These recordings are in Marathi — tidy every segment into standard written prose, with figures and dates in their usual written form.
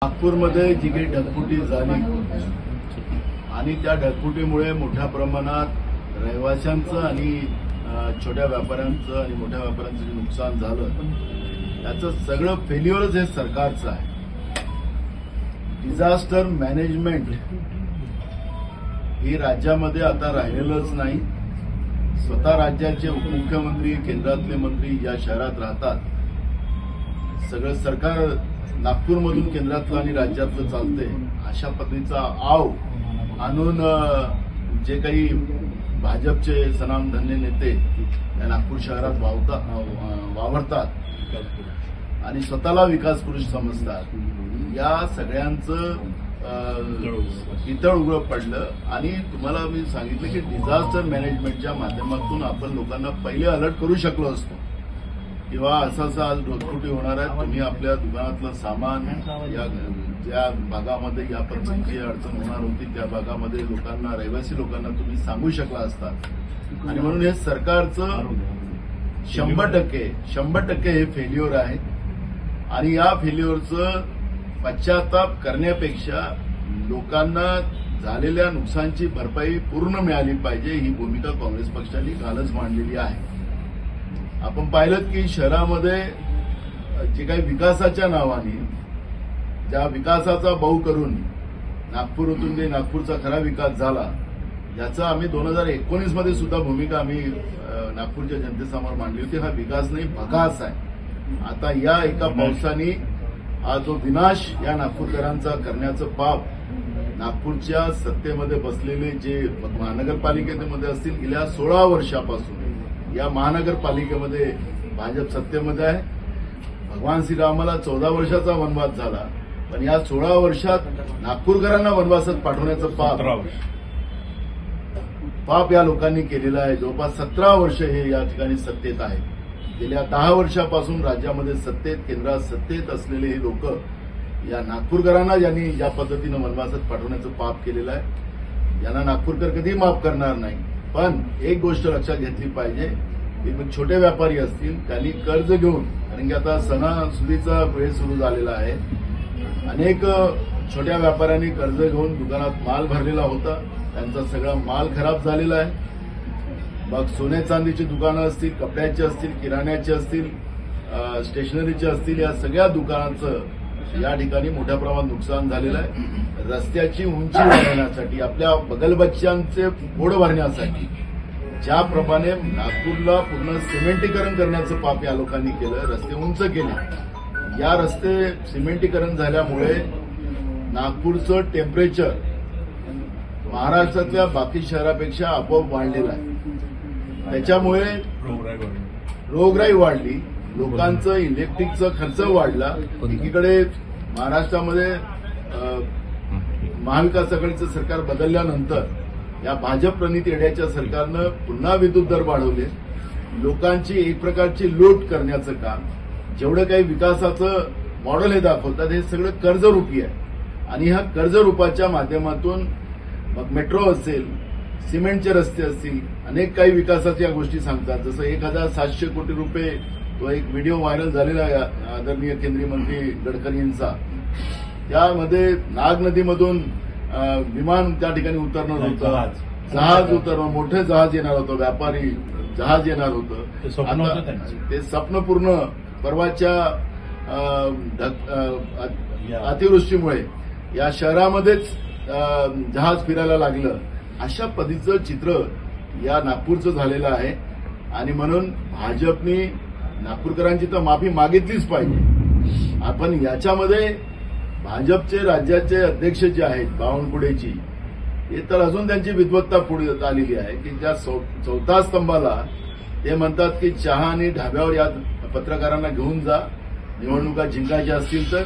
नागपूरमध्ये जी काही ढगफुटी झाली आणि त्या ढगफुटीमुळे मोठ्या प्रमाणात रहिवाशांचं आणि छोट्या व्यापाऱ्यांचं आणि मोठ्या व्यापाऱ्यांचं जे नुकसान झालं त्याचं सगळं फेल्युअरच हे सरकारचं आहे. डिझास्टर मॅनेजमेंट ही राज्यामध्ये आता राहिलेलंच नाही. स्वतः राज्याचे उपमुख्यमंत्री, केंद्रातले मंत्री ज्या शहरात राहतात, सगळं सरकार नागपूरमधून केंद्रातलं आणि राज्यातलं चालतंय अशा पद्धतीचा आव आणून जे काही भाजपचे सनामधन्य नेते या नागपूर शहरात वावरतात आणि स्वतःला विकास पुरुष समजतात, या सगळ्यांचं इतळ उघड पडलं. आणि तुम्हाला मी सांगितलं की डिझास्टर मॅनेजमेंटच्या माध्यमातून आपण लोकांना पहिले अलर्ट करू शकलो असतो किंवा असं आज ढगफुटी होणार आहे, तुम्ही आपल्या दुकानातलं सामान या ज्या भागामध्ये या पद्धतीची अडचण होणार होती त्या भागामध्ये लोकांना, रहिवासी लोकांना तुम्ही सांगू शकला असता. आणि म्हणून हे सरकारचं 100% हे फेल्युअर आहे. आणि या फेल्युअरचं पश्चाताप करण्यापेक्षा लोकांना झालेल्या नुकसानची भरपाई पूर्ण मिळाली पाहिजे, ही भूमिका काँग्रेस पक्षाने कालच मांडलेली आहे. आपण पाहिलं की शहरामध्ये जे काही विकासाच्या नावाने ज्या विकासाचा बाऊ करून नागपूरतून जे नागपूरचा खरा विकास झाला, याचा आम्ही 2019 मध्ये सुद्धा भूमिका आम्ही नागपूरच्या जनतेसमोर मांडली होती. हा विकास नाही, भकास आहे. आता या एका पावसाने हा जो विनाश या नागपूरकरांचा करण्याचं पाप नागपूरच्या सत्तेमध्ये बसलेले जे महानगरपालिकेमध्ये असतील, गेल्या 16 वर्षापासून या महानगरपालिकेमध्ये भाजप सत्तेमध्ये आहे. भगवान श्रीरामाला 14 वर्षाचा वनवास झाला, पण या 16 वर्षात नागपूरकरांना वनवासात पाठवण्याचं पाप या लोकांनी केलेलं आहे. जवळपास 17 वर्ष हे या ठिकाणी सत्तेत आहे. गेल्या 10 वर्षापासून राज्यामध्ये सत्तेत, केंद्रात सत्तेत असलेले हे लोक या नागपूरकरांना ज्यांनी ज्या पद्धतीनं वनवासात पाठवण्याचं पाप केलेलं आहे, यांना नागपूरकर कधी माफ करणार नाही. पण एक गोष्ट लक्षात घेतली पाहिजे की मग छोटे व्यापारी असतील, त्यांनी कर्ज घेऊन, कारण की आता सणासुदीचा वेळ सुरू झालेला आहे, अनेक छोट्या व्यापाऱ्यांनी कर्ज घेऊन दुकानात माल भरलेला होता, त्यांचा सगळा माल खराब झालेला आहे. मग सोने चांदीची दुकानं असतील, कपड्याची असतील, किराण्याची असतील, स्टेशनरीची असतील, या सगळ्या दुकानांचं या ठिकाणी मोठ्या प्रमाणात नुकसान झालेलं आहे. रस्त्याची उंची वाढवण्यासाठी, आपल्या बगलबच्च्यांचे पोट भरण्यासाठी ज्याप्रमाणे नागपूरला पूर्ण सिमेंटीकरण करण्याचं पाप या लोकांनी केलं, रस्ते उंच केले. या रस्ते सिमेंटीकरण झाल्यामुळे नागपूरचं टेम्परेचर महाराष्ट्रातल्या बाकी शहरापेक्षा आपोआप वाढलेलं आहे. त्याच्यामुळे रोगराई वाढली, लोकांचं इलेक्ट्रिकचा खर्च वाढला. एकीकडे महाराष्ट्रामध्ये महाविकास आघाडीचं सरकार बदलल्यानंतर या भाजप प्रणित येण्याच्या सरकारनं पुन्हा विद्युत दर वाढवले. लोकांची एक प्रकारची लूट करण्याचं काम, जेवढं काही विकासाचं मॉडेल हे दाखवतात, हे सगळं कर्जरूपी आहे. आणि ह्या कर्जरूपाच्या माध्यमातून मग मेट्रो असेल, सिमेंटचे रस्ते असतील, अनेक काही विकासाच्या गोष्टी सांगतात. जसं 1700 कोटी रुपये, तो एक व्हिडिओ व्हायरल झालेला आहे आदरणीय केंद्रीय मंत्री गडकरी यांचा. त्यामध्ये नाग नदीमधून विमान त्या ठिकाणी उतरणार होतं, जहाज उतरणार, मोठे जहाज येणार होतं, व्यापारी जहाज येणार होतं. ते स्वप्न पूर्ण परवाच्या अतिवृष्टीमुळे या शहरामध्येच जहाज फिरायला लागलं. अशा पद्धतीचं चित्र या नागपूरचं झालेलं आहे. आणि म्हणून भाजपने नागपूरकरांची तर माफी मागितलीच पाहिजे. आपण याच्यामध्ये भाजपचे राज्याचे अध्यक्ष जे आहेत बावनकुळेजी, हे तर अजून त्यांची विद्वत्ता पुढे आलेली आहे की त्या 4थ्या स्तंभाला ते म्हणतात की चहा आणि ढाब्यावर या पत्रकारांना घेऊन जा, निवडणुका जिंकायच्या असतील तर.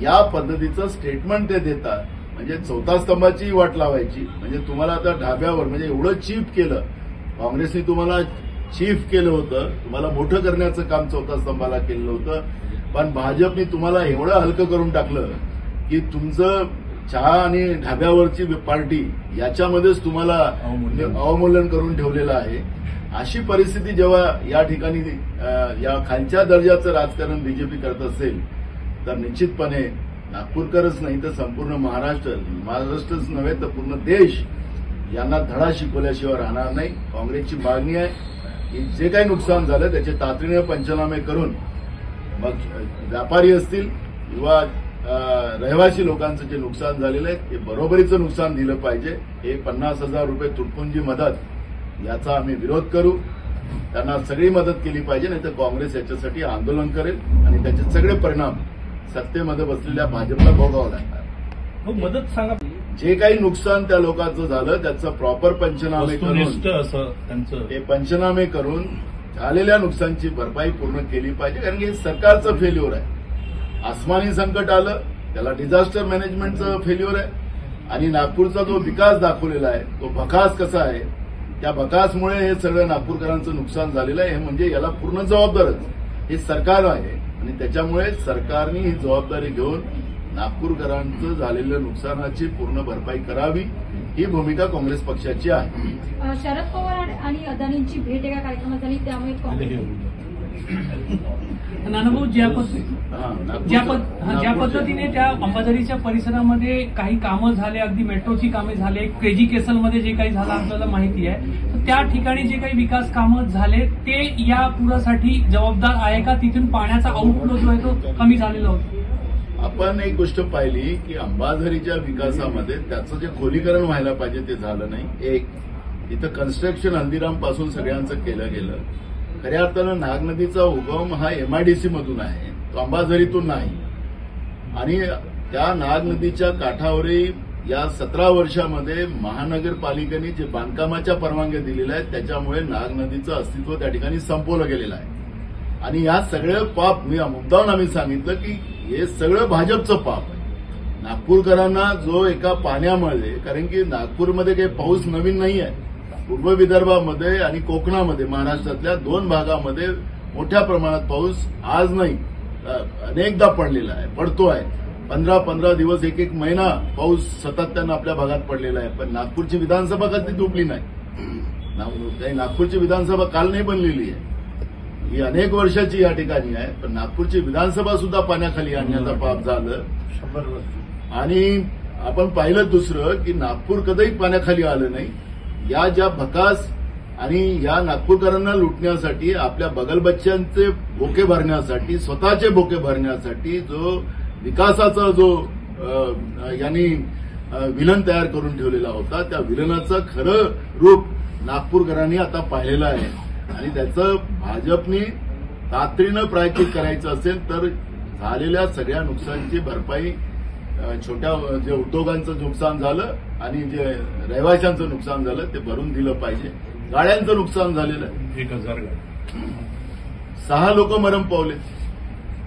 या पद्धतीचं स्टेटमेंट ते देतात. म्हणजे 4थ्या स्तंभाची वाट लावायची, म्हणजे तुम्हाला आता ढाब्यावर, म्हणजे एवढं चीफ केलं काँग्रेसने, तुम्हाला चीफ केलं होतं, तुम्हाला मोठं करण्याचं काम 4थ्या स्तंभाला केलं होतं. पण भाजपने तुम्हाला एवढं हलकं करून टाकलं की तुमचं चहा आणि ढाब्यावरची पार्टी याच्यामध्येच तुम्हाला अवमूल्यन करून ठेवलेलं आहे. अशी परिस्थिती जेव्हा या ठिकाणी या खालच्या दर्जाचं राजकारण बीजेपी करत असेल तर निश्चितपणे नागपूरकरच नाही तर संपूर्ण महाराष्ट्रच नव्हे तर पूर्ण देश यांना धडा शिकवल्याशिवाय राहणार नाही. काँग्रेसची मागणी आहे की जे काही नुकसान झालं त्याचे तातडीने पंचनामे करून मग व्यापारी असतील किंवा रहिवासी लोकांचं जे नुकसान झालेलं आहे ते बरोबरीचं नुकसान दिलं पाहिजे. हे 50,000 रुपये तुटपुंजी मदत याचा आम्ही विरोध करू. त्यांना सगळी मदत केली पाहिजे, नाही तर काँग्रेस याच्यासाठी आंदोलन करेल आणि त्याचे सगळे परिणाम सत्तेमध्ये बसलेल्या भाजपला भोगावं लागणार. मदत सांगा. जे काही नुकसान त्या लोकांचं झालं त्याचं प्रॉपर पंचनामे करून झालेल्या नुकसानची भरपाई पूर्ण केली पाहिजे. कारण की हे सरकारचं फेल्युअर आहे. आसमानी संकट आलं त्याला डिझास्टर मॅनेजमेंटचं फेल्युअर आहे आणि नागपूरचा जो विकास दाखवलेला आहे तो भकास कसा आहे, त्या भकासमुळे हे सगळं नागपूरकरांचं नुकसान झालेलं आहे. म्हणजे याला पूर्ण जबाबदारच हे सरकार आहे आणि त्याच्यामुळे सरकारने ही जबाबदारी घेऊन नागपूरकरांचं झालेल्या नुकसानाची पूर्ण भरपाई करावी ही भूमिका काँग्रेस पक्षाची आहे. शरद पवार आणि अदानींची भेट एका कार्यक्रमात झाली त्यामुळे नानाभाऊ ज्या पद्धतीने त्या अंबाझरीच्या परिसरामध्ये काही कामं झाले, अगदी मेट्रोची कामे झाले, केजी केसलमध्ये जे काही झालं आपल्याला माहिती आहे, तर त्या ठिकाणी जे काही विकास कामं झाले ते या पुरासाठी जबाबदार आहे का? तिथून पाण्याचा आउटफ्लो जो आहे तो कमी झालेला होता. आपण एक गोष्ट पाहिली की अंबाझरीच्या विकासामध्ये त्याचं जे खोलीकरण व्हायला पाहिजे ते झालं नाही. एक इथं कन्स्ट्रक्शन हल्दीराम पासून सगळ्यांचं केलं गेलं. खऱ्या अर्थानं नाग नदीचा उगम हा एमआयडीसी मधून आहे, तो अंबाझरीतून नाही. आणि त्या नाग नदीच्या काठावरही या 17 वर्षामध्ये महानगरपालिकेने जे बांधकामाच्या परवानग्या दिलेल्या आहेत त्याच्यामुळे नाग नदीचं अस्तित्व त्या ठिकाणी संपवलं गेलेलं आहे. आणि या सगळं पाप मुद्दाहून आम्ही सांगितलं की हे सगळं भाजपचं पाप आहे. नागपूरकरांना जो एका पाण्यामुळे, कारण की नागपूरमध्ये काही पाऊस नवीन नाही आहे. पूर्व विदर्भामध्ये आणि कोकणामध्ये महाराष्ट्रातल्या 2 भागामध्ये मोठ्या प्रमाणात पाऊस आज नाही अनेकदा पडलेला आहे, पडतो आहे. 15-15 दिवस एक महिना पाऊस सातत्यानं आपल्या भागात पडलेला आहे. पण नागपूरची विधानसभा कधी तुटली नाही. नागपूरची विधानसभा काल नाही बनलेली आहे, ही अनेक वर्षाची या ठिकाणी आहे. पण नागपूरची विधानसभा सुद्धा पाण्याखाली आणण्याचं पाप झालं. आणि आपण पाहिलं दुसरं की नागपूर कधीही पाण्याखाली आलं नाही. या ज्या भकास आणि या नागपूरकरांना लुटण्यासाठी, आपल्या बगलबच्च्यांचे बोके भरण्यासाठी, स्वतःचे बोके भरण्यासाठी जो विकासाचा जो यांनी विलन तयार करून ठेवलेला होता, त्या विलनाचं खरं रूप नागपूरकरांनी आता पाहिलेलं आहे. आणि त्याचं भाजपनी तातडीनं प्रायश्चित करायचं असेल तर झालेल्या सगळ्या नुकसानीची भरपाई, छोट्या जे उद्योगांचं नुकसान झालं आणि जे रहिवाशांचं नुकसान झालं ते भरून दिलं पाहिजे. गाड्यांचं नुकसान झालेलं आहे, 1000 गाड्या, 6 लोक मरण पावले.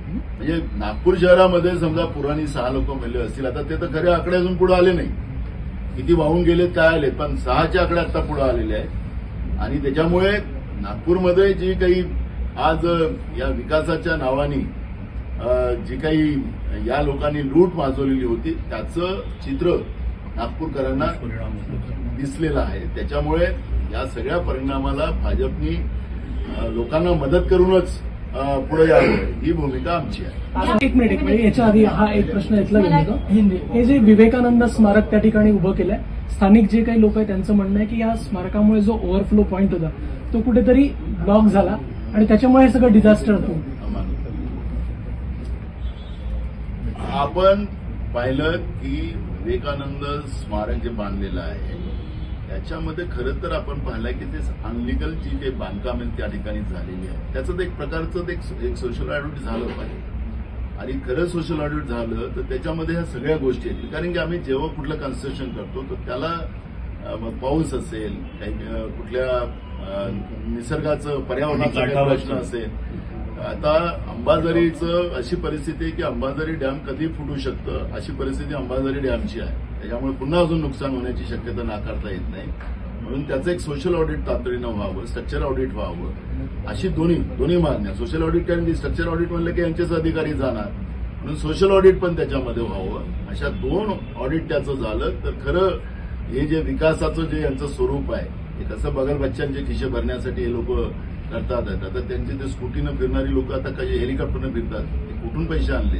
म्हणजे नागपूर शहरामध्ये समजा पुराणी 6 लोक मेले असतील. आता ते तर खरे आकडे अजून पुढे आले नाही, किती वाहून गेलेत काय आले, पण 6चे आकडे आता पुढे आलेले आहेत. आणि त्याच्यामुळे नागपूरमध्ये जी काही आज या विकासाच्या नावाने जी काही या लोकांनी लूट माजवलेली होती त्याचं चित्र नागपूरकरांना दिसलेलं आहे. त्याच्यामुळे या सगळ्या परिणामाला भाजपनी लोकांना मदत करूनच पुढे यावं ही भूमिका आमची आहे. एक मिनिट याच्या आधी हा एक प्रश्न इथला हिंदी. हे जे विवेकानंद स्मारक त्या ठिकाणी उभं केलंय, स्थानिक जे काही लोक आहेत त्यांचं म्हणणं आहे की या स्मारकामुळे जो ओव्हरफ्लो पॉईंट होता तो कुठेतरी ब्लॉक झाला आणि त्याच्यामुळे हे सगळं डिझास्टर होतं. आपण पाहिलं की विवेकानंद स्मारक जे बांधलेलं आहे त्याच्यामध्ये खरं तर आपण पाहिलं की ते अनलिगल जी काही बांधकाम त्या ठिकाणी झालेली आहे त्याचं एक प्रकारचं एक सोशल ऑडिट झालं पाहिजे. आणि खरं सोशल ऑडिट झालं तर त्याच्यामध्ये ह्या सगळ्या गोष्टी येतील. कारण की आम्ही जेव्हा कुठलं कन्स्ट्रक्शन करतो तर त्याला पाऊस असेल, काही कुठल्या निसर्गाचं पर्यावरणाचा प्रश्न असेल. आता अंबाझरीचं अशी परिस्थिती आहे की अंबाझरी डॅम कधी फुटू शकतं अशी परिस्थिती अंबाझरी डॅमची आहे. त्याच्यामुळे पुन्हा अजून नुकसान होण्याची शक्यता नाकारता येत नाही. म्हणून त्याचं एक सोशल ऑडिट तातडीनं व्हावं, स्ट्रक्चर ऑडिट व्हावं, अशी दोन्ही मागण्या. सोशल ऑडिट आणि स्ट्रक्चर ऑडिट म्हणलं की यांचेच अधिकारी जाणार, म्हणून सोशल ऑडिट पण त्याच्यामध्ये व्हावं. अशा 2 ऑडिट त्याचं झालं तर खरं हे जे विकासाचं जे यांचं स्वरूप आहे हे कसं बगलबच्च्यांचे खिशे भरण्यासाठी हे लोक करतात. आता त्यांचे ते स्कूटीनं फिरणारी लोक आता काही हेलिकॉप्टरनं फिरतात, ते कुठून पैसे आणले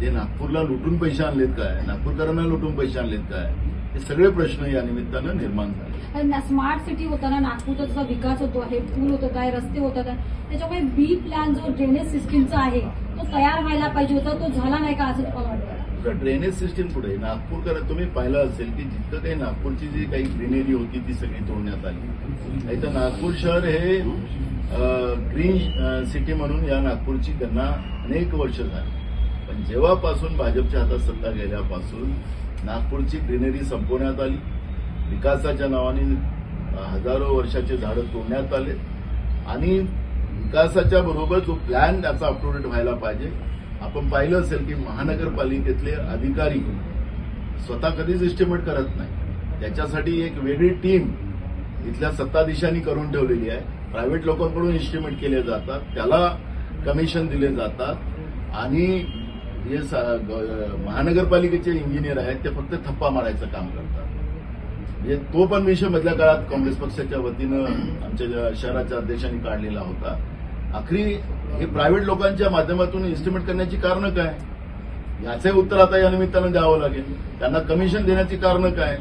ते नागपूरला लुटून पैसे आणलेत काय, नागपूरकरांना लुटून पैसे आणलेत काय, हे सगळे प्रश्न या निमित्तानं निर्माण झाले. स्मार्ट सिटी होताना नागपूरचा जसा विकास होतो आहे, पूल होत आहे, रस्ते होतात आहे, त्याच्यामुळे बी प्लॅन जो ड्रेनेज सिस्टीमचा आहे तो तयार व्हायला पाहिजे होता, तो झाला नाही का असं तुम्हाला वाटतं? ड्रेनेज सिस्टीम पुढे नागपूरकर तुम्ही पाहिलं असेल की जितकं काही नागपूरची जी काही ग्रीनरी होती ती सगळी तोडण्यात आली. नाही तर नागपूर शहर हे ग्रीन सिटी म्हणून या नागपूरची गणना अनेक वर्ष झाली. पण जेव्हापासून भाजपच्या हातात सत्ता गेल्यापासून नागपूरची ग्रीनरी संपवण्यात आली. विकासाच्या नावाने हजारो वर्षाचे झाडं तोडण्यात आले आणि विकासाच्या बरोबर जो प्लॅन त्याचा अपटूडेट व्हायला पाहिजे. आपण पाहिलं असेल की महानगरपालिकेतले अधिकारी स्वतः कधीच एस्टिमेट करत नाही. त्याच्यासाठी एक वेगळी टीम इथल्या सत्ताधीशांनी करून ठेवलेली आहे. प्रायव्हेट लोकांकडून एस्टिमेट केले जातात, त्याला कमिशन दिले जातात आणि जे महानगरपालिकेचे इंजिनियर आहेत ते फक्त थप्पा मारायचं काम करतात. म्हणजे तो पण विषय मधल्या काळात काँग्रेस पक्षाच्या वतीनं आमच्या शहराच्या अध्यक्षांनी काढलेला होता. आखरी हे प्रायव्हेट लोकांच्या माध्यमातून एस्टिमेट करण्याची कारणं काय, याचे उत्तर आता या निमित्तानं द्यावं लागेल. त्यांना कमिशन देण्याची कारणं काय,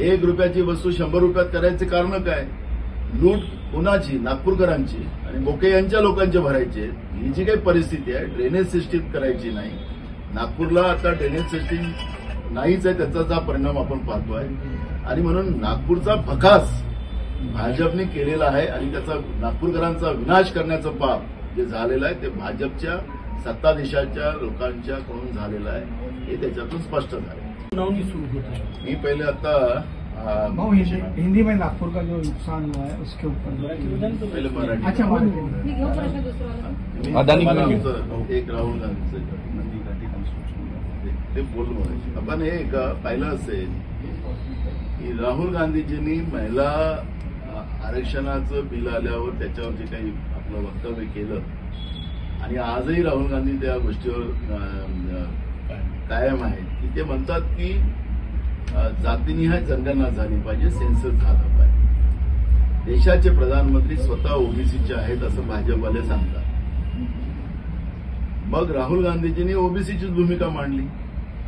1 रुपयाची वस्तू 100 रुपयात करायची कारणं काय, लूट कुणाची, नागपूरकरांची आणि बोके यांच्या लोकांचे भरायचे. ही जी काही परिस्थिती आहे, ड्रेनेज सिस्टीम करायची नाही. नागपूरला आता ड्रेनेज सिस्टीम नाहीच आहे, त्याचाच हा परिणाम आपण पाहतोय. आणि म्हणून नागपूरचा भकास भाजपने केलेला आहे आणि त्याचा नागपूरकरांचा विनाश करण्याचं पाप जे झालेलं आहे ते भाजपच्या सत्ताधीशाच्या लोकांच्याकडून झालेलं आहे, हे त्याच्यातून स्पष्ट झालं. सुनावणी सुरू होत आहे. मी पहिले आता हिंदी में नागपुर का जो नुकसान हुआ है उसके ऊपर पहिले मराठी. अच्छा मी घेऊ प्रश्न दुसरा. आमचं एक राहुल गांधीचं ते बोललो. आपण हे पाहिलं असेल की राहुल गांधीजींनी महिला आरक्षणाचं बिल आल्यावर त्याच्यावर जे काही आपलं वक्तव्य केलं आणि आजही राहुल गांधी त्या गोष्टीवर कायम आहेत की ते म्हणतात की जातीनिहाय जनगणना झाली पाहिजे, सेन्सस झालं पाहिजे. देशाचे प्रधानमंत्री स्वतः ओबीसीचे आहेत असं भाजपवाले सांगतात. मग राहुल गांधीजींनी ओबीसीचीच भूमिका मांडली,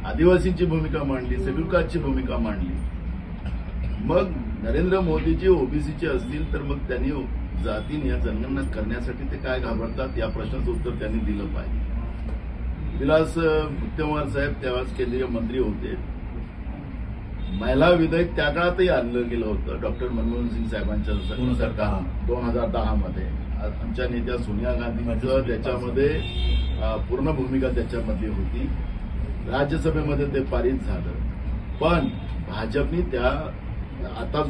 आदिवासींची भूमिका मांडली, शेड्यूल कास्टची भूमिका मांडली. मग नरेंद्र मोदीजी ओबीसीचे असतील तर मग त्यांनी जातीनिहाय जनगणना करण्यासाठी ते काय घाबरतात, या प्रश्नाचं उत्तर त्यांनी दिलं पाहिजे. विलास मुत्तेमवार साहेब तेव्हाच केंद्रीय मंत्री होते. महिला विधेयक त्या काळातही आणलं गेलं होतं डॉक्टर मनमोहन सिंग साहेबांच्या सरकार 2010 मध्ये. आमच्या नेत्या सोनिया गांधींचं त्याच्यामध्ये पूर्ण भूमिका त्याच्यामध्ये होती. राज्यसभेमध्ये ते पारित झालं. पण भाजपनी त्या आता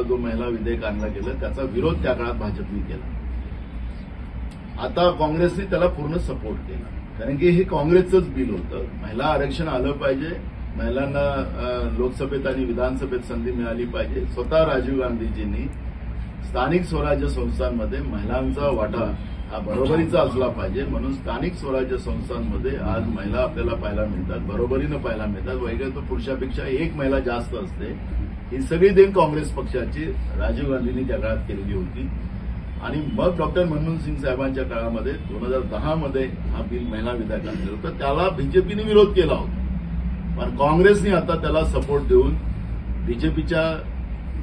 जो महिला विधेयक आणलं गेलं त्याचा विरोध त्या काळात भाजपने केला. आता काँग्रेसने त्याला पूर्ण सपोर्ट केला, कारण की हे काँग्रेसचंच बिल होतं. महिला आरक्षण आलं पाहिजे, महिलांना लोकसभेत आणि विधानसभेत संधी मिळाली पाहिजे. स्वतः राजीव गांधीजींनी स्थानिक स्वराज्य संस्थांमध्ये महिलांचा वाटा हा बरोबरीचा असला पाहिजे म्हणून स्थानिक स्वराज्य संस्थांमध्ये आज महिला आपल्याला पाहायला मिळतात, बरोबरीनं पाहायला मिळतात. वैगळे तर पुरुषापेक्षा 1 महिला जास्त असते. ही सगळी देण काँग्रेस पक्षाची राजीव गांधींनी त्या काळात केलेली होती. आणि मग डॉक्टर मनमोहन सिंग साहेबांच्या काळामध्ये 2010 मध्ये हा बिल महिला विधेयक आणलं होतं. त्याला बीजेपीने विरोध केला होता. पण काँग्रेसने आता त्याला सपोर्ट देऊन बीजेपीच्या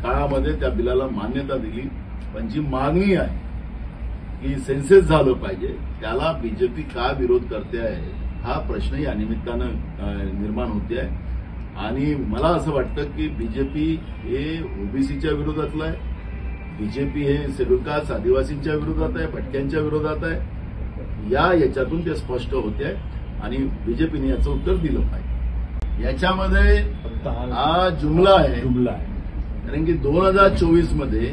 काळामध्ये त्या बिलाला मान्यता दिली. पण जी मागणी आहे की सेन्सेस झालं पाहिजे त्याला बीजेपी का विरोध करते आहे हा प्रश्न या निमित्तानं निर्माण होते आहे. आणि मला असं वाटतं की बीजेपी हे ओबीसीच्या विरोधातलं आहे, बीजेपी हे शेड्यूल कास्ट आदिवासींच्या विरोधात आहे, भटक्यांच्या विरोधात आहे. याच्यातून ते स्पष्ट होते आहे आणि बीजेपीने याचं उत्तर दिलं पाहिजे. याच्यामध्ये हा जुमला आहे, कारण की 2024 मध्ये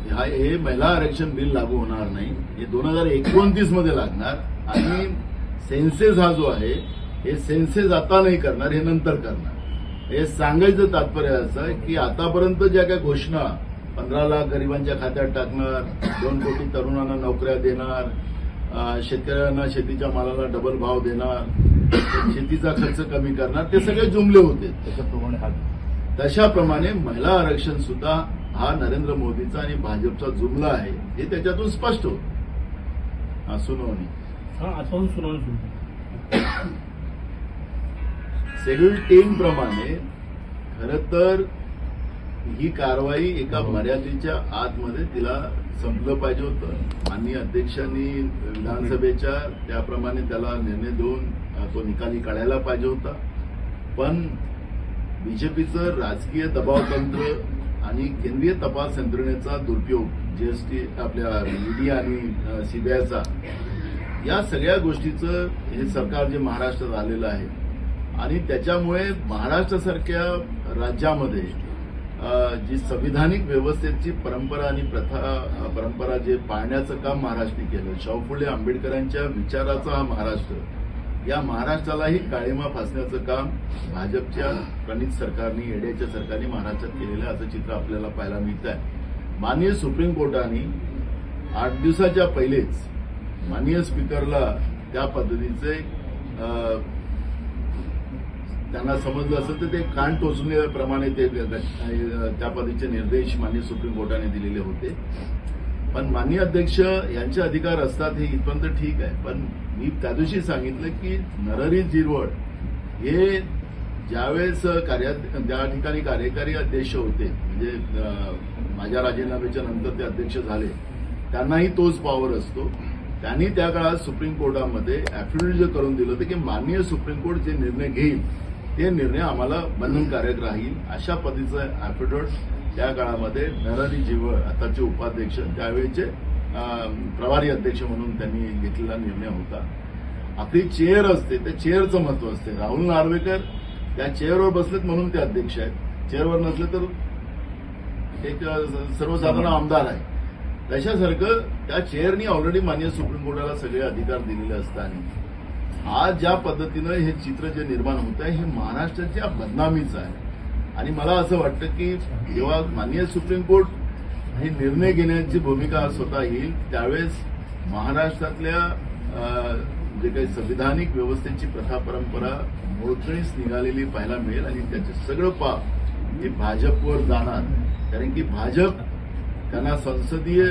हे महिला आरक्षण बिल लागू होणार नाही, हे 2029 मध्ये लागणार. आणि सेन्सेस हा जो आहे हे सेन्सेस आता नाही करणार, हे नंतर करणार. हे सांगायचं तात्पर्य असं आहे की आतापर्यंत ज्या काही घोषणा 15 लाख गरिबांच्या खात्यात टाकणार, 2 कोटी तरुणांना नोकऱ्या देणार, शेतकऱ्यांना शेतीच्या मालाला डबल भाव देणार, शेतीचा खर्च कमी करणार, ते सगळे जुमले होते. तशाप्रमाणे महिला आरक्षण सुद्धा हा नरेंद्र मोदीचा आणि भाजपचा जुमला आहे हे त्याच्यातून स्पष्ट होतं. सुनावणी आजपासून सुनावणी सुरू. शेड्यूल 10 प्रमाणे खरं तर ही कारवाई एका मर्यादेच्या आतमध्ये तिला संपलं पाहिजे होतं. माननीय अध्यक्षांनी विधानसभेच्या त्याप्रमाणे त्याला निर्णय देऊन तो निकाली काढायला पाहिजे होता. पण बीजेपीचं राजकीय दबावतंत्र आणि केंद्रीय तपास यंत्रणेचा दुरुपयोग, जीएसटी आपल्या ईडी आणि सीबीआयचा, या सगळ्या गोष्टीचं हे सरकार जे महाराष्ट्रात आलेलं आहे आणि त्याच्यामुळे महाराष्ट्रासारख्या राज्यामध्ये जी संविधानिक व्यवस्थेची परंपरा आणि परंपरा जे पाळण्याचं काम महाराष्ट्राने केलं, शाहू फुले आंबेडकरांच्या विचाराचा हा महाराष्ट्र, या महाराष्ट्रालाही काळिमा फासण्याचं काम भाजपच्या प्रणित सरकारने, एडीएच्या सरकारने महाराष्ट्रात केलेलं असं चित्र आपल्याला पाहायला मिळत आहे. माननीय सुप्रीम कोर्टाने 8 दिवसाच्या पहिलेच माननीय स्पीकरला त्या पद्धतीचे त्यांना समजलं असेल तर ते कान टोचण्याप्रमाणे ते त्या पद्धतीचे निर्देश माननीय सुप्रीम कोर्टाने दिलेले होते. पण माननीय अध्यक्ष यांचे अधिकार असतात हे इथपर्यंत ठीक आहे. पण मी त्या दिवशी सांगितलं की नरहरी झिरवळ हे ज्यावेळेस त्या ठिकाणी कार्यकारी अध्यक्ष होते, म्हणजे माझ्या राजीनाम्याच्या नंतर ते अध्यक्ष झाले, त्यांनाही तोच पॉवर असतो. त्यांनी त्या काळात सुप्रीम कोर्टामध्ये ऍफिडेव्हिट करून दिलं होतं की माननीय सुप्रीम कोर्ट जे निर्णय घेईल ते निर्णय आम्हाला बंधनकारक राहील, अशा पद्धतीचं ऍफिडेव्हिट त्या काळामध्ये नरहरी झिरवळ, आताचे उपाध्यक्ष, त्यावेळेचे प्रभारी अध्यक्ष म्हणून त्यांनी घेतलेला निर्णय होता. आपली चेअर असते, त्या चेअरचं महत्व असते. राहुल नार्वेकर त्या चेअरवर बसलेत म्हणून ते अध्यक्ष आहेत, चेअरवर नसले तर एक सर्वसाधारण आमदार आहे. तशासारखं त्या चेअरनी ऑलरेडी माननीय सुप्रीम कोर्टाला सगळे अधिकार दिलेले असताना आज ज्या पद्धतीनं हे चित्र जे निर्माण होत आहे हे महाराष्ट्राच्या बदनामीचं आहे. आणि मला असं वाटतं की जेव्हा माननीय सुप्रीम कोर्ट हे निर्णय घेण्याची भूमिका स्वतः येईल त्यावेळेस महाराष्ट्रातल्या जे काही संविधानिक व्यवस्थेची प्रथा परंपरा मोडकळीस निघालेली पाहायला मिळेल आणि त्याचे सगळं पाप हे भाजपवर जाणार. कारण की भाजप त्यांना संसदीय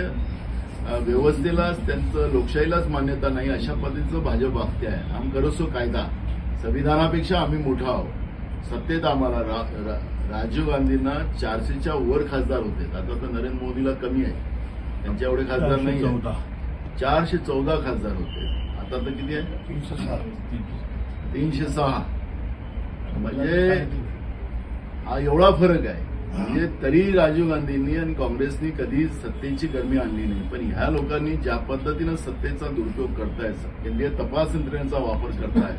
व्यवस्थेलाच, त्यांचं लोकशाहीलाच मान्यता नाही अशा पद्धतीचं भाजप वागते आहे. आम करसो कायदा, संविधानापेक्षा आम्ही मोठा आहोत. सत्तेत आम्हाला राजीव गांधींना 400च्या वर खासदार होते, आता तर नरेंद्र मोदीला कमी आहे, त्यांच्या एवढे खासदार नाही, 414 खासदार होते, आता तर किती आहे 306. म्हणजे हा एवढा फरक आहे. म्हणजे तरी राजीव गांधींनी आणि काँग्रेसनी कधी सत्तेची गरमी आणली नाही. पण ह्या लोकांनी ज्या पद्धतीनं सत्तेचा दुरुपयोग करतायत, केंद्रीय तपास यंत्रणेचा वापर करताय,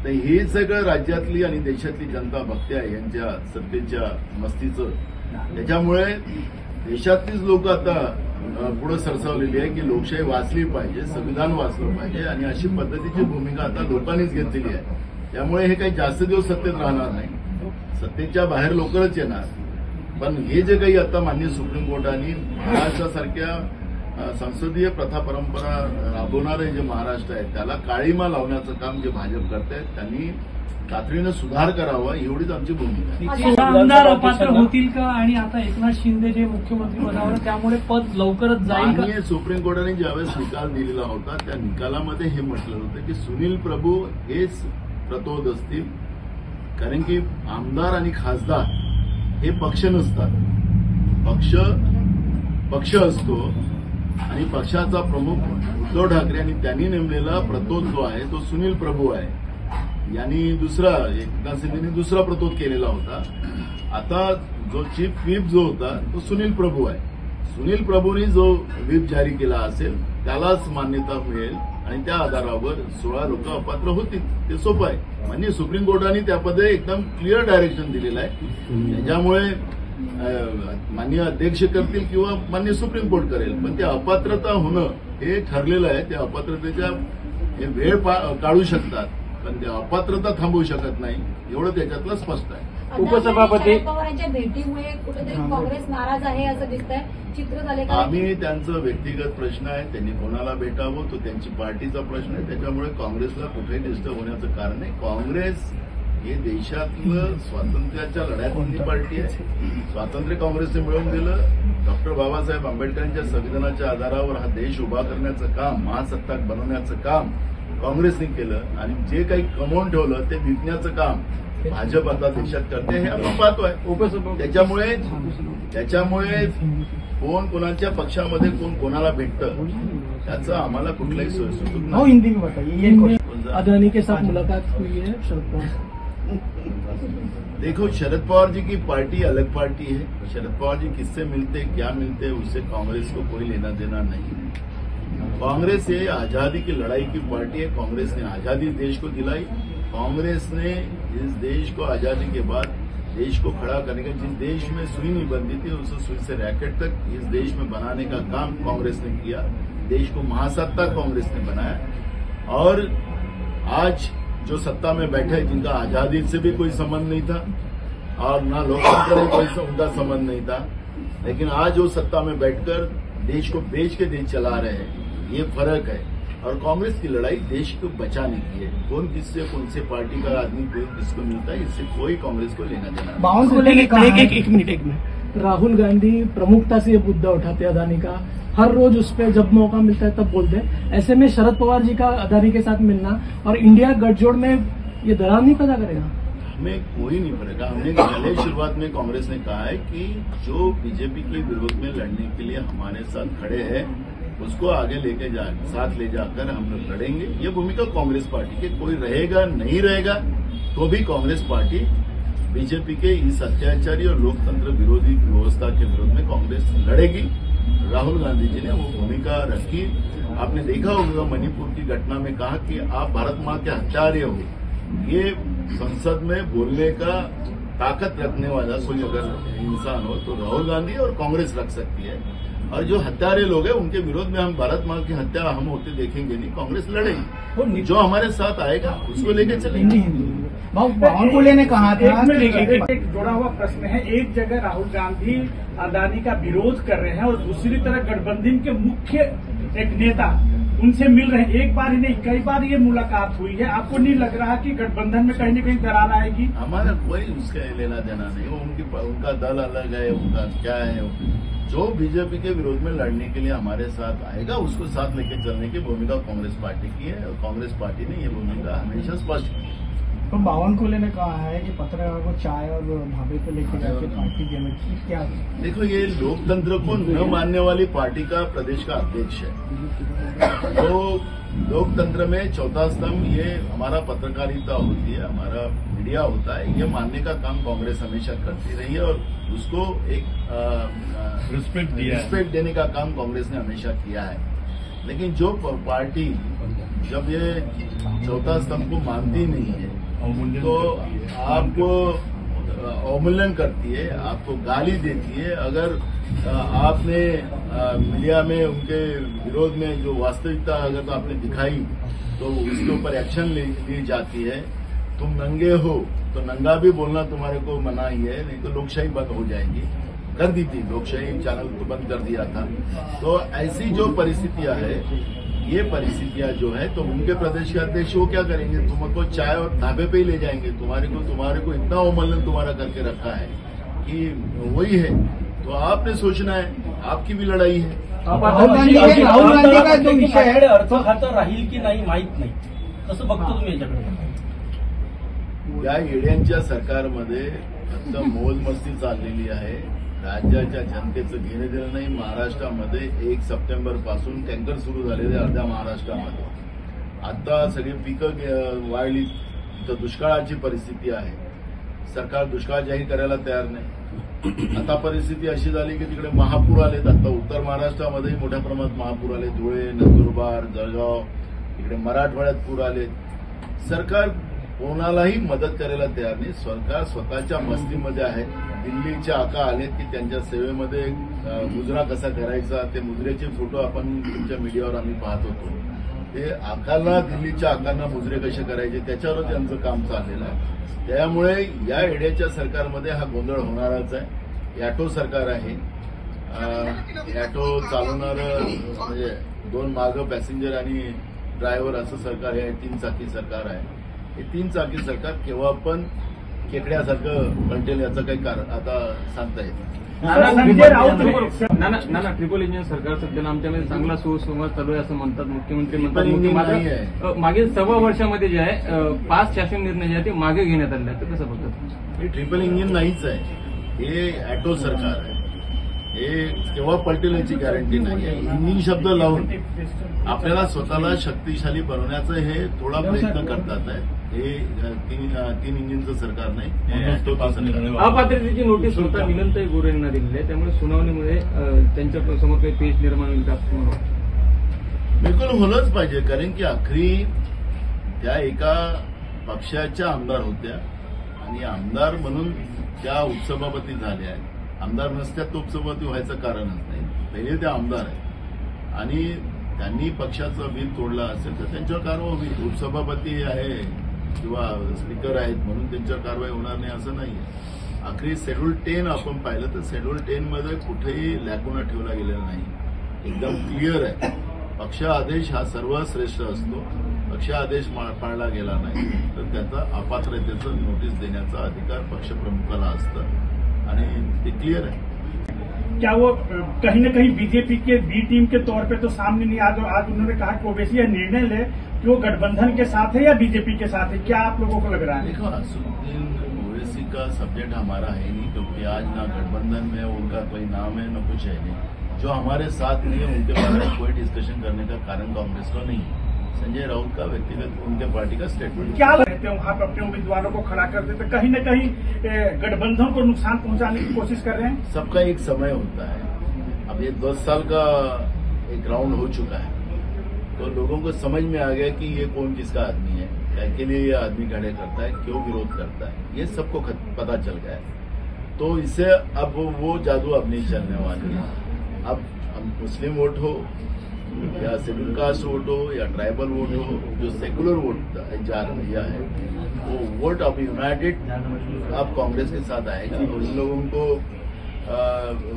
तर हे सगळं राज्यातली आणि देशातली जनता बघते आहे यांच्या सत्तेच्या मस्तीचं. त्याच्यामुळे देशातलीच लोक आता पुढे सरसावलेली आहे की लोकशाही वाचली पाहिजे, संविधान वाचलं पाहिजे आणि अशी पद्धतीची भूमिका आता लोकांनीच घेतलेली आहे. त्यामुळे हे काही जास्त दिवस सत्तेत राहणार नाही, सत्तेच्या बाहेर लवकरच येणार. पण हे जे काही आता माननीय सुप्रीम कोर्टाने महाराष्ट्रासारख्या संसदीय प्रथा परंपरा राबवणारे जे महाराष्ट्र आहे त्याला काळीमा लावण्याचं काम जे भाजप करतायत त्यांनी तातडीनं सुधार करावा, एवढीच आमची भूमिका आहे. आमदार अपात्र होतील का? आणि आता एकनाथ शिंदे जे मुख्यमंत्री पदावर, त्यामुळे पद लवकरच जाईल का? माननीय सुप्रीम कोर्टाने ज्यावेळेस निकाल दिलेला होता त्या निकालामध्ये हे म्हटलं होतं की सुनील प्रभू हेच प्रतोद असतील. कारण की आमदार आणि खासदार हे पक्ष नसतात, पक्ष असतो आणि पक्षाचा प्रमुख उद्धव ठाकरे आणि त्यांनी नेमलेला प्रतोद जो आहे तो सुनील प्रभू आहे. यांनी एकनाथ शिंदेनी दुसरा प्रतोद केलेला होता. आता जो चीफ व्हीप जो होता तो सुनील प्रभू आहे. सुनील प्रभूंनी जो व्हीप जारी केला असेल त्यालाच मान्यता मिळेल आणि त्या आधारावर 16 लोक अपात्र होतील. ते सोपं आहे. म्हणजे सुप्रीम कोर्टाने त्यामध्ये एकदम क्लिअर डायरेक्शन दिलेलं आहे. त्याच्यामुळे माननीय अध्यक्ष करतील किंवा माननीय सुप्रीम कोर्ट करेल, पण ते अपात्रता होणं हे ठरलेलं आहे. त्या अपात्रतेच्या वेळ काढू शकतात पण ते अपात्रता थांबवू शकत नाही, एवढं त्याच्यातलं स्पष्ट आहे. उपसभापती शरद पवारांच्या भेटीमुळे कुठेतरी काँग्रेस नाराज आहे असं दिसतंय, चित्र झाले का? आम्ही त्यांचं व्यक्तिगत प्रश्न आहे, त्यांनी कोणाला भेटावं तो त्यांची पार्टीचा प्रश्न आहे. त्याच्यामुळे काँग्रेसला कुठेही डिस्टर्ब होण्याचं कारण नाही. काँग्रेस हे देशातलं स्वातंत्र्याच्या लढ्यातली पार्टी आहे. स्वातंत्र्य काँग्रेसने मिळवून दिलं. डॉक्टर बाबासाहेब आंबेडकरांच्या संविधानाच्या आधारावर हा देश उभा करण्याचं काम, महासत्ताक बनवण्याचं काम काँग्रेसने केलं आणि जे काही कमवून ठेवलं ते विकण्याचं काम भाजप आता देशात करते हे आपण पाहतोय. त्याच्यामुळे कोण कोणाच्या पक्षामध्ये कोण कोणाला भेटतं त्याचं आम्हाला कुठलाही सोय सुटत नाही. हिंदी में बताइए ये अदानी के साथ मुलाकात हुई है शरद पवार? देखो, शरद पवार जी की पार्टी अलग पार्टी है. शरद पवार जी किससे मिलते क्या मिलते उससे कांग्रेस को कोई लेना देना नहीं. कांग्रेस ये आजादी की लड़ाई की पार्टी है. कांग्रेस ने आजादी देश को दिलाई. कांग्रेस ने इस देश को आजादी के बाद देश को खड़ा करने का, जिस देश में सुई नहीं बनती थी उस सुई से रैकेट तक इस देश में बनाने का काम कांग्रेस ने किया. देश को महासत्ता कांग्रेस ने बनाया. और आज जो सत्ता में बैठे जिनका आजादी से भी कोई संबंध नहीं था और ना लोकतंत्र में कोई उनका संबंध नहीं था, लेकिन आज वो सत्ता में बैठकर देश को बेच के देश चला रहे हैं, ये फर्क है. और कांग्रेस की लड़ाई देश को बचाने की है. कौन किससे कौन से पार्टी का आदमी कोई किसको मिलता है इससे कोई कांग्रेस को लेना देना नहीं. बावन को लेके कहा एक मिनट राहुल गांधी प्रमुखता से ये मुद्दा उठाते अदानी का, हर रोज उस पर जब मौका मिलता है तब बोलते हैं. ऐसे में शरद पवार जी का अदानी के साथ मिलना और इंडिया गठजोड़ में ये दरार नहीं पैदा करेगा? हमें कोई नहीं पड़ेगा. हमने पहले शुरुआत में कांग्रेस ने कहा है कि जो बीजेपी के विरोध में लड़ने के लिए हमारे साथ खड़े हैं उसको आगे लेके साथ ले जाकर हम लोग लड़ेंगे. ये भूमिका कांग्रेस पार्टी की. कोई रहेगा नहीं रहेगा तो भी कांग्रेस पार्टी बीजेपी के इस अत्याचारी और लोकतंत्र विरोधी व्यवस्था के विरोध में कांग्रेस लड़ेगी. राहुल गांधी जी ने वो भूमिका रखी. आपने देखा होगा मणिपुर की घटना में कहा कि आप भारत माँ के हत्यारे हो. ये संसद में बोलने का ताकत रखने वाला कोई अगर इंसान हो तो राहुल गांधी और कांग्रेस रख सकती है. और जो हत्यारे लोग हैं उनके विरोध में हम भारत माँ की हत्या हम होते देखेंगे नहीं. कांग्रेस लड़ेगी. जो हमारे साथ आएगा उसको लेकर चलेंगे. बावन को लेने कहा था. एक जुड़ा हुआ प्रश्न है. एक जगह राहुल गांधी अदानी का विरोध कर रहे हैं और दूसरी तरफ गठबंधन के मुख्य एक नेता उनसे मिल रहे हैं. एक बार ही नहीं कई बार ये मुलाकात हुई है. आपको नहीं लग रहा कि गठबंधन में कहीं न कहीं दरार आएगी? हमारा कोई उसका लेना देना नहीं. वो उनका दल अलग है, उनका क्या है. जो बीजेपी के विरोध में लड़ने के लिए हमारे साथ आएगा उसको साथ लेकर चलने की भूमिका कांग्रेस पार्टी की है. और कांग्रेस पार्टी ने ये भूमिका हमेशा स्पष्ट की है. तो बावन को लेने कहा है कि पत्रकार को चाय और ढाबे पे लेके जाके पार्टी देने की क्या? देखो, ये लोकतंत्र को न मानने वाली पार्टी का प्रदेश का अध्यक्ष है. तो लोकतंत्र में चौथा स्तंभ ये हमारा पत्रकारिता होती है, हमारा मीडिया होता है. ये मानने का काम कांग्रेस हमेशा करती रही है और उसको एक रिस्पेक्ट देने का काम कांग्रेस ने हमेशा किया है. लेकिन जो पार्टी जब ये चौथा स्तंभ को मानती नहीं है तो आपको अवमूल्यन करती है, आपको गाली देती है. अगर आपने मीडिया में उनके विरोध में जो वास्तविकता अगर आपने दिखाई तो उसके ऊपर एक्शन ली जाती है. तुम नंगे हो तो नंगा भी बोलना तुम्हारे को मना ही है, नहीं तो लोकशाही बंद हो जाएगी. कर दी थी लोकशाही चैनल तो बंद कर दिया था. तो ऐसी जो परिस्थितियां है, ये परिस्थितियां जो है तो उनके प्रदेश के अध्यक्ष वो क्या करेंगे? तुमको चाय और ढाबे पे ही ले जाएंगे. तुम्हारे को इतना अवमूल्यन तुम्हारा करके रखा है कि वही है. तो आपने सोचना है, आपकी भी लढाई है. राहुल गांधी का जो विषय है अर्थ खातं राहील की नाही माहीत नाही, कसं बघतो तुम्ही याच्याकडे? या येड्यांच्या सरकारमध्ये फक्त मोजमस्ती चाललेली आहे. राज्याच्या जनतेचं घेणं देणं नाही. महाराष्ट्रामध्ये 1 सप्टेंबर पासून टँकर सुरू झालेले अर्ध्या महाराष्ट्रामध्ये. आता सगळी पिकं वाळली, तर दुष्काळाची परिस्थिती आहे. सरकार दुष्काळ जाहीर करायला तयार नाही. आता परिस्थिती अशी झाली की तिकडे महापूर आलेत. आता उत्तर महाराष्ट्रामध्येही मोठ्या प्रमाणात महापूर आले. धुळे, नंदुरबार, जळगाव, इकडे मराठवाड्यात पूर आलेत. सरकार कोणालाही मदत करायला तयार नाही. सरकार स्वतःच्या मस्तीमध्ये आहे. दिल्लीचे आका आलेत की त्यांच्या सेवेमध्ये मुजरा कसा करायचा, ते मुजरेचे फोटो आपण तुमच्या मीडियावर आम्ही पाहत होतो. ते दिल्लीच्या आकांना मुजरे कसे करायचे त्याच्यावरच त्यांचं काम चाललेलं आहे. त्यामुळे या येड्याच्या सरकारमध्ये हा गोंधळ होणारच आहे. ॲटो सरकार आहे. ॲटो चालवणारं म्हणजे 2 मागं पॅसेंजर आणि ड्रायव्हर असं सरकार आहे. 3 चाकी सरकार आहे. हे 3 चाकी सरकार केव्हा पण खेकड्यासारखं पलटेल याचं काही कारण आता सांगता येत संजय राऊत नाना ट्रिपल इंजिन सरकार सध्याला आमच्यामध्ये चांगला सुसंवाद चालू आहे असं म्हणतात मुख्यमंत्री म्हणतात. ट्रिपल इंजिन मात्र नाही आहे. मागील 6 वर्षामध्ये जे आहे 5 शासन निर्णय जे आहे ते मागे घेण्यात आले आहेत. तर कसं बघतात? हे ट्रिपल इंजिन नाहीच आहे, हे ॲटो सरकार आहे. हे केव्हा पलटेल याची गॅरंटी नाही आहे. इंजिन शब्द लावून आपल्याला स्वतःला शक्तिशाली बनवण्याचं हे थोडा प्रयत्न करतात आहे. हे तीन इंजिनचं सरकार नाही, हे ॲटोचं सरकार आहे. अपात्रतेची नोटीस स्वतः मिलनताई गोरे यांना दिलेली आहे, त्यामुळे सुनावणीमुळे त्यांच्या समोर काही पेच निर्माण होईल का? बिलकुल होलंच पाहिजे, कारण की अखेरी त्या एका पक्षाच्या आमदार होत्या आणि आमदार म्हणून त्या उपसभापती झाल्या आहेत. आमदार नसत्या तो उपसभापती व्हायचं कारणच नाही. पहिले ते आमदार आहेत आणि त्यांनी पक्षाचं बिल तोडला असेल तर त्यांच्यावर कारवाई होईल. उपसभापती आहे किंवा स्पीकर आहेत म्हणून त्यांच्यावर कारवाई होणार नाही असं नाही. अखेरी शेड्यूल 10 आपण पाहिलं तर शेड्यूल 10 मध्ये कुठेही लॅकुना ठेवला गेलेला नाही, एकदम क्लिअर आहे. पक्ष आदेश हा सर्वश्रेष्ठ असतो. पक्ष आदेश पाळला गेला नाही तर त्याचा अपात्रतेचं नोटीस देण्याचा अधिकार पक्षप्रमुखाला असतं आणि ते क्लियर है. क्या वो कहीं न कहीं बीजेपी के बी टीम के तौर पे तो सामने नहीं आज उन्होंने कहा कि ओवैसी यह निर्णय ले कि वो गठबंधन के साथ है या बीजेपी के साथ है, क्या आप लोगों को लग रहा है? देखो, असदुद्दीन ओवैसी का सब्जेक्ट हमारा है नहीं, क्योंकि आज ना गठबंधन में उनका कोई नाम है न कुछ है नहीं. जो हमारे साथ नहीं है उनके बारे में कोई डिस्कशन करने का कारण कांग्रेस को नहीं है. संजय राउत का व्यक्तिगत उनके पार्टी का स्टेटमेंट. क्या रहते हैं वहां पर अपने उम्मीदवारों को खड़ा कर देते, कहीं न कहीं गठबंधन को नुकसान पहुंचाने की कोशिश कर रहे हैं? सबका एक समय होता है. अब ये 10 साल का एक राउंड हो चुका है तो लोगों को समझ में आ गया कि ये कौन किसका आदमी है, क्या के लिए ये आदमी खड़े करता है, क्यों विरोध करता है, ये सबको पता चल गया है. तो इससे अब वो जादू अब नहीं चलने वाली है. अब मुस्लिम वोट हो या शेड्यूल कास्ट वोट हो या ट्राइबल वोट हो, जो सेकुलर वोट जा रहा है वो वोट अब यूनाइटेड अब कांग्रेस के साथ आएगा. उन लोगों को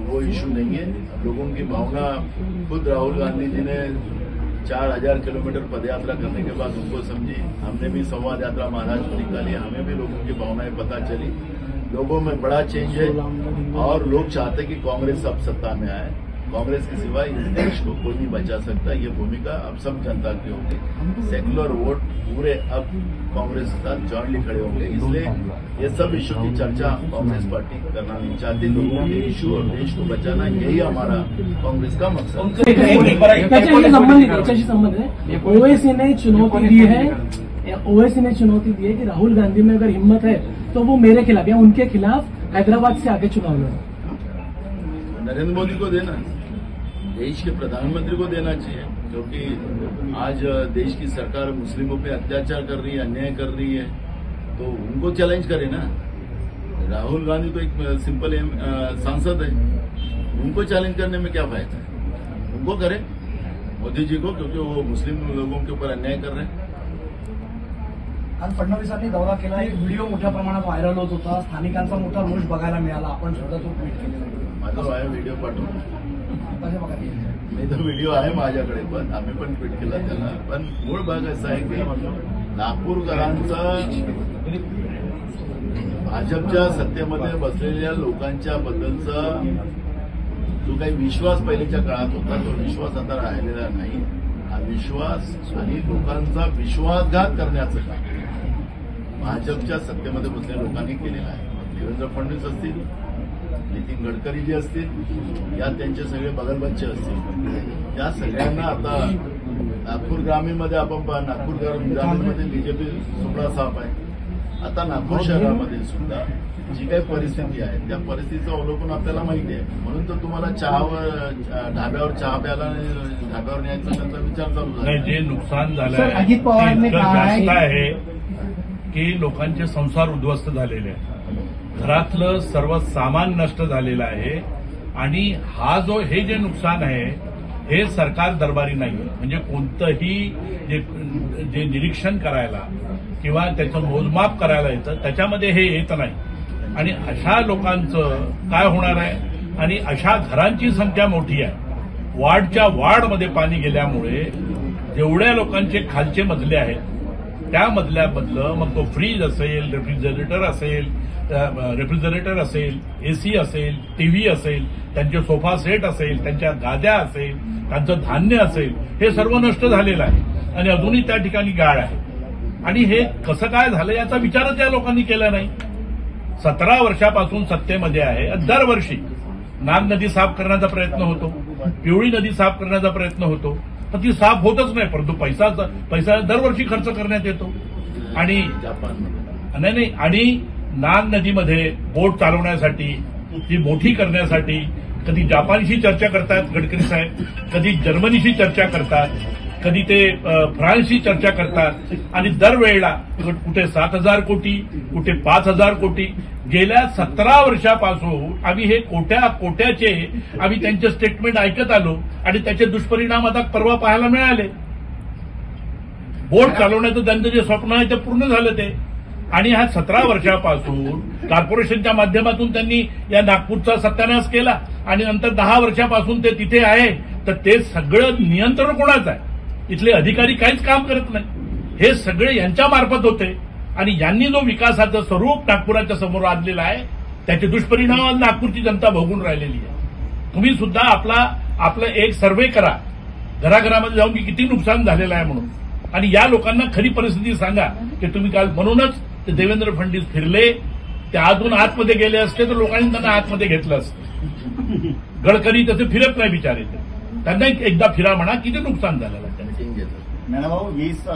वो इश्यू नहीं है. लोगों की भावना खुद राहुल गांधी जी ने 4000 किलोमीटर पदयात्रा करने के बाद उनको समझी. हमने भी संवाद यात्रा महाराष्ट्र में निकाली, हमें भी लोगों की भावनाएं पता चली. लोगों में बड़ा चेंज है और लोग चाहते कि कांग्रेस अब सत्ता में आए. कांग्रेस के सिवाय इस देश को कोई नहीं बचा सकता. ये भूमिका अब सब जनता की होगी. सेकुलर वोट पूरे अब कांग्रेस के साथ जॉइंटली खड़े होंगे. इसलिए ये सब इश्यू की चर्चा कांग्रेस पार्टी करना नहीं चाहती. लोगों के इश्यू और देश को बचाना यही हमारा कांग्रेस का मकसद है. त्याच्याशी संबंधित है. ओवैसी ने चुनौती दी है, ओवैसी ने चुनौती दी है कि राहुल गांधी में अगर हिम्मत है तो वो मेरे खिलाफ या उनके खिलाफ हैदराबाद से आगे चुनाव लड़े. नरेंद्र मोदी को देना, देश के प्रधानमंत्री को देना चाहिए, क्योंकि आज देश की सरकार मुस्लिमों पे अत्याचार कर रही है, अन्याय कर रही है, तो उनको चैलेंज करे ना. राहुल गांधी तो एक सिंपल सांसद है, उनको चैलेंज करने में क्या फायदा है. उनको करे मोदी जी को, क्योंकि वो मुस्लिम लोगों के ऊपर अन्याय कर रहे हैं. आज फडणवीसांनी दौरा केला, एक व्हिडिओ मोठ्या प्रमाणात व्हायरल होत होता, स्थानिकांचा मोठा रोष बघायला मिळाला. आपण सुद्धा तो ट्विट केलेला. माझा आहे व्हिडिओ पाठवून. नाही तर व्हिडिओ आहे माझ्याकडे, पण आम्ही पण ट्विट केला त्याला. पण मूळ भाग असा आहे की नागपूरकरांचा भाजपच्या सत्तेमध्ये बसलेल्या लोकांच्या बद्दलचा जो काही विश्वास पहिलेच्या काळात होता तो विश्वास आता राहिलेला नाही. हा विश्वास आणि लोकांचा विश्वासघात करण्याचं काम भाजपच्या सत्तेमध्ये बसलेल्या लोकांनी केलेलं आहे. देवेंद्र फडणवीस असतील, नितीन गडकरी जी असतील, या त्यांचे सगळे बगलबच्चे असतील, या सगळ्यांना आता नागपूर ग्रामीणमध्ये आपण नागपूर ग्रामीणमध्ये बीजेपी सुपडा साफ आहे. आता नागपूर शहरामध्ये सुद्धा जी काही परिस्थिती आहे त्या परिस्थितीचं अवलोकन आपल्याला माहिती आहे. म्हणून तर तुम्हाला ढाब्यावर चहा प्यायला ढाब्यावर न्यायचा त्यांचा विचार चालू झाला. जे नुकसान झालं आहे अजित पवारांनी जास्त आहे की लोकांचे संसार उद्ध्वस्त झालेले आहेत, घरातलं सर्व सामान नष्ट झालेलं आहे. आणि हे जे नुकसान आहे हे सरकार दरबारी नाही. म्हणजे कोणतंही जे निरीक्षण करायला किंवा त्याचं मोजमाप करायला येतं त्याच्यामध्ये हे येत नाही. आणि अशा लोकांचं काय होणार आहे. आणि अशा घरांची संख्या मोठी आहे. वाढच्या वाढमध्ये पाणी गेल्यामुळे जेवढ्या लोकांचे खालचे मजले आहेत त्यामधलं मग तो फ्रीज असेल, रेफ्रिजरेटर असेल, एसी असेल, टीव्ही असेल, त्यांचे सोफा सेट असेल, त्यांच्या गाद्या असेल, त्यांचं धान्य असेल, हे सर्व नष्ट झालेलं आहे आणि अजूनही त्या ठिकाणी गाळ आहे. आणि हे कसं काय झालं याचा विचारच या लोकांनी केला नाही. 17 वर्षापासून सत्तेमध्ये आहे. दरवर्षी नाग नदी साफ करण्याचा प्रयत्न होतो, पिवळी नदी साफ करण्याचा प्रयत्न होतो, पण ती साफ होतच नाही. परंतु पैसा दरवर्षी खर्च करण्यात येतो. आणि नाही आणि नाग नदीमध्ये बोट चालवण्यासाठी, ती मोठी करण्यासाठी कधी जपानशी चर्चा करतात गडकरी साहेब, कधी जर्मनीशी चर्चा करतात, कधी ते फ्रान्सशी चर्चा करतात आणि दरवेळेला कुठे 7,000 कोटी, कुठे 5,000 कोटी. गेल्या 17 वर्षापासून आम्ही हे कोट्याचे आम्ही त्यांचे स्टेटमेंट ऐकत आलो आणि त्याचे दुष्परिणाम आता परवा पाहायला मिळाले. बोट चालवण्याचं त्यांचं जे स्वप्न आहे ते पूर्ण झालं ते. आणि ह्या 17 वर्षापासून कॉर्पोरेशनच्या माध्यमातून त्यांनी या नागपूरचा सत्यानाश केला आणि नंतर 10 वर्षापासून ते तिथे आहे. तर ते सगळं नियंत्रण कोणाचं आहे? इथले अधिकारी काहीच काम करत नाही. हे सगळे यांच्या मार्फत होते आणि यांनी जो विकासाचं स्वरूप नागपुराच्या समोर आणलेलं आहे त्याचे दुष्परिणाम नागपूरची जनता भोगून राहिलेली आहे. तुम्ही सुद्धा आपलं एक सर्व्हे करा घराघरामध्ये जाऊन की किती नुकसान झालेलं आहे म्हणून, आणि या लोकांना खरी परिस्थिती सांगा की तुम्ही काल म्हणूनच ते देवेंद्र फडणवीस फिरले, ते अजून आतमध्ये गेले असते तर लोकांनी त्यांना आतमध्ये घेतलं असतं. गडकरी तसे फिरत नाही बिचारे, त्यांना एकदा फिरा म्हणा, किती नुकसान झालेलं आहे. मॅडम 20